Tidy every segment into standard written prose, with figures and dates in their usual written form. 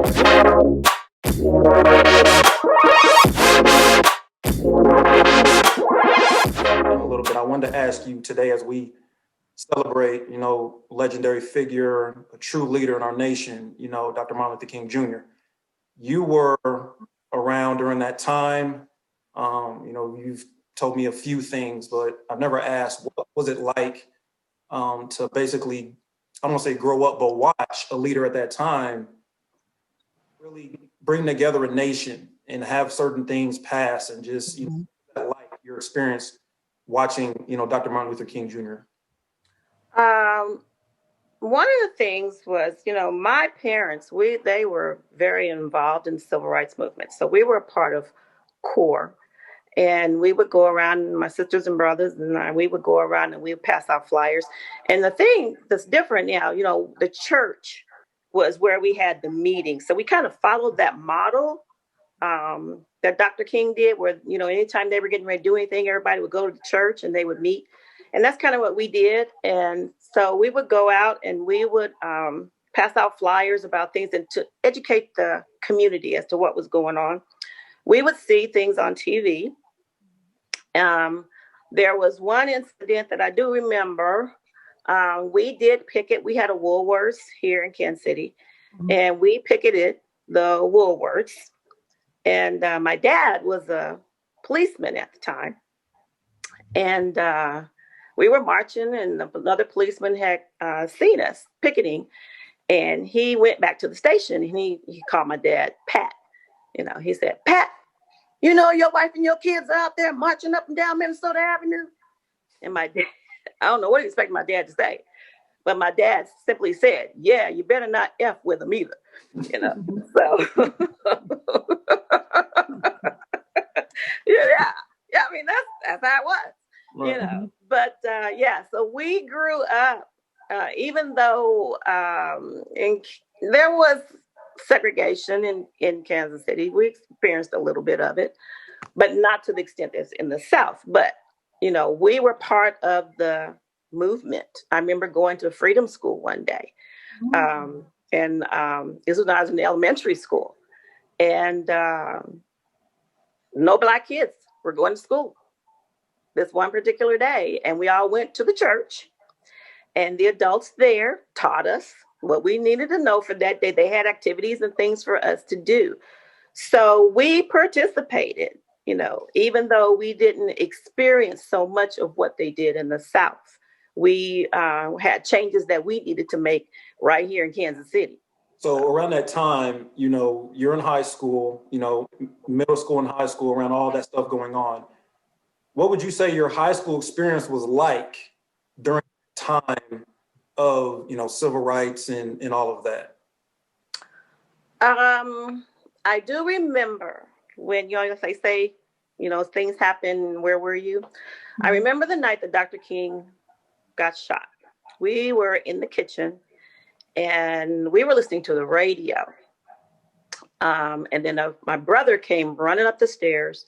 A little bit. I wanted to ask you today, as we celebrate, legendary figure, a true leader in our nation, Dr. Martin Luther King Jr. You were around during that time. You've told me a few things, but I've never asked what was it like to basically, I don't want to say grow up, but watch a leader at that time really bring together a nation and have certain things pass, and just like your experience watching, Dr. Martin Luther King Jr. Um, One of the things was, my parents, they were very involved in the civil rights movement. So we were a part of CORE. And we would go around, my sisters and brothers and we would go around and we would pass out flyers. And the thing that's different now, the church was where we had the meeting. So we kind of followed that model that Dr. King did, where, anytime they were getting ready to do anything, everybody would go to the church and they would meet. And that's kind of what we did. And so we would go out and we would pass out flyers about things and to educate the community as to what was going on. We would see things on TV. There was one incident that I do remember. We did picket. We had a Woolworths here in Kansas City, and we picketed the Woolworths. And my dad was a policeman at the time. And we were marching, and another policeman had seen us picketing. And he went back to the station, and he called my dad, Pat. He said, Pat, your wife and your kids are out there marching up and down Minnesota Avenue. And my dad, I don't know what he expected my dad to say, but my dad simply said, yeah, you better not F with them either. So yeah, I mean, that's how it was, right. But so we grew up, even though there was segregation in Kansas City. We experienced a little bit of it, but not to the extent as in the South. But, we were part of the movement. I remember going to Freedom School one day. And this was when I was in elementary school. And no Black kids were going to school this one particular day. And we all went to the church. And the adults there taught us what we needed to know for that day. They had activities and things for us to do. So we participated, even though we didn't experience so much of what they did in the South. We had changes that we needed to make right here in Kansas City. So around that time, you're in high school, middle school and high school, around all that stuff going on. What would you say your high school experience was like during the time of, civil rights and all of that? I do remember when, they say, things happen, where were you? I remember the night that Dr. King got shot. We were in the kitchen and we were listening to the radio. And then my brother came running up the stairs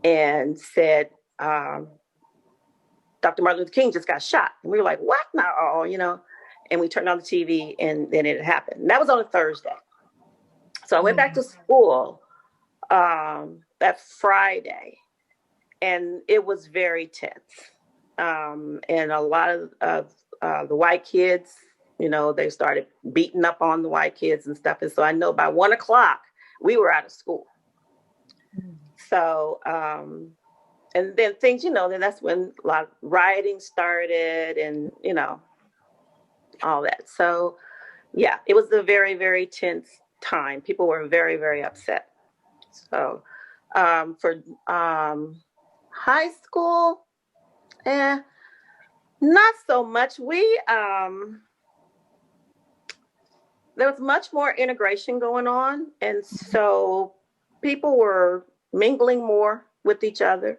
and said, Dr. Martin Luther King just got shot. And we were like, what now? And we turned on the TV and then it happened. And that was on a Thursday. So I went back to school that Friday, and it was very tense. And a lot of the white kids, they started beating up on the white kids and stuff. And so I know by 1:00 we were out of school. So, and then things, then that's when a lot of rioting started and, all that. So, yeah, it was a very, very tense time. People were very, very upset. So, for high school, not so much. There was much more integration going on. And so people were mingling more with each other.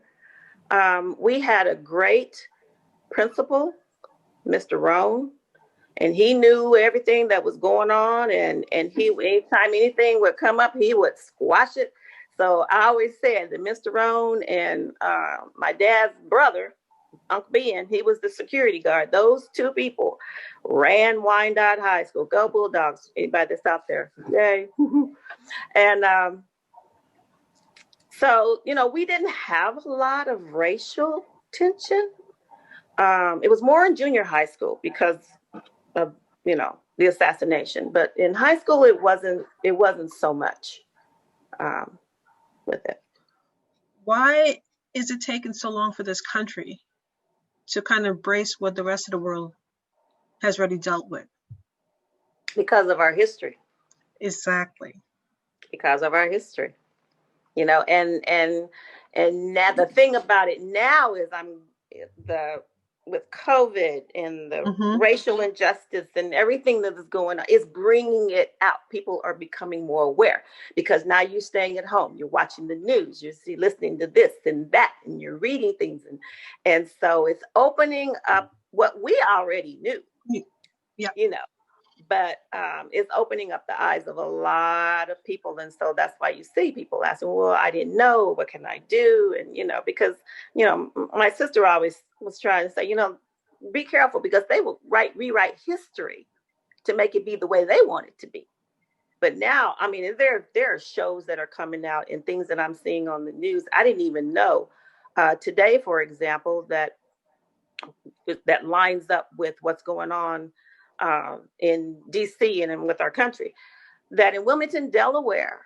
We had a great principal, Mr. Rohn, and he knew everything that was going on. And he, anytime anything would come up, he would squash it. So I always said that Mr. Rohn and my dad's brother, Uncle Ben, he was the security guard. Those two people ran Wyandotte High School. Go Bulldogs! Anybody that's out there, yay! And so we didn't have a lot of racial tension. It was more in junior high school because of the assassination, but in high school it wasn't so much with it. Why is it taking so long for this country to kind of embrace what the rest of the world has already dealt with? Because of our history. Exactly. Because of our history, and now the thing about it now is with COVID and the racial injustice and everything that is going on, is bringing it out. People are becoming more aware because now you're staying at home, you're watching the news, you're listening to this and that, and you're reading things, and so it's opening up what we already knew. Yeah. But it's opening up the eyes of a lot of people. And so that's why you see people asking, well, I didn't know, what can I do? And, because, my sister always was trying to say, be careful, because they will rewrite history to make it be the way they want it to be. But now, I mean, there are shows that are coming out and things that I'm seeing on the news I didn't even know. Today, for example, that lines up with what's going on in DC and with our country, that in Wilmington, Delaware,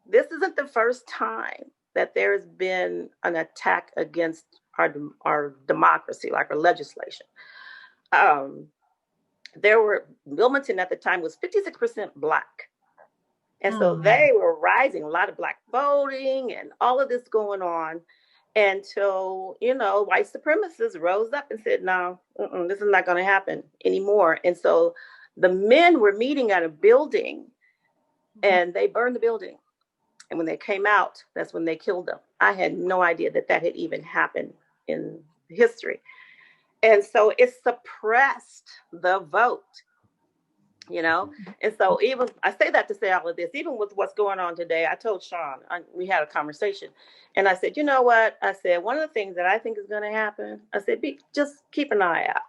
this isn't the first time that there's been an attack against our democracy, like our legislation. Wilmington at the time was 56% Black. And so they were rising, a lot of Black voting and all of this going on, until, white supremacists rose up and said, no, this is not going to happen anymore. And so the men were meeting at a building and they burned the building. And when they came out, that's when they killed them. I had no idea that had even happened in history. And so it suppressed the vote. And so even I say that to say all of this, even with what's going on today, I told Sean, we had a conversation, and I said, you know what? I said, one of the things that I think is going to happen, I said, just keep an eye out.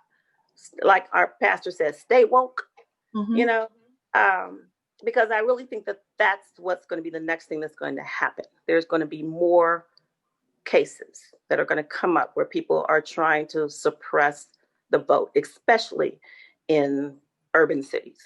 Like our pastor says, stay woke, because I really think that that's what's going to be the next thing that's going to happen. There's going to be more cases that are going to come up where people are trying to suppress the vote, especially in urban cities.